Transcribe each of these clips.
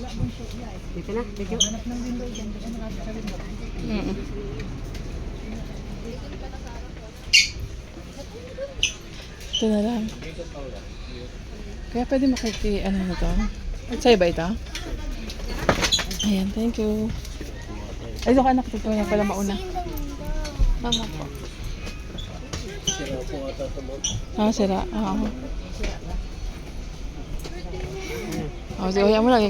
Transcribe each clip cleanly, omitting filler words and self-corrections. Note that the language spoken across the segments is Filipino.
Dito na, dito. Hanap ng window dyan. Ano nga sa window? Ito na lang. Kaya pwede makiki, ano na to? Sa'yo ba ito? Ayan, thank you. Ay, doon ka anak, ito na pala mauna. Tama po. Sira po ata ito mo. Ah, sira. Oo. Oh, sige, mo lang.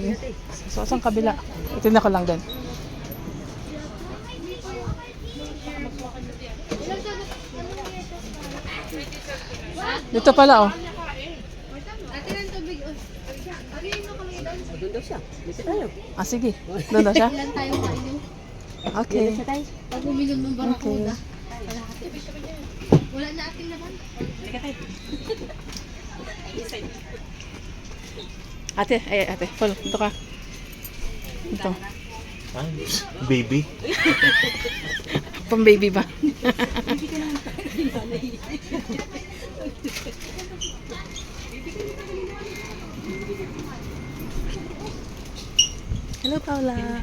So, saan kabila? Itin ko lang din. Dito pala, oh. Doon daw siya. Dito tayo. Ah, sige. Doon na siya? Ilan tayo kainin? Okay. Dito tayo. Pag uminom ng barakuda. Okay. Wala na ating naman. Ate, follow. Dito ka. Ito. Ah, baby. Pang baby ba? Hello, Paula.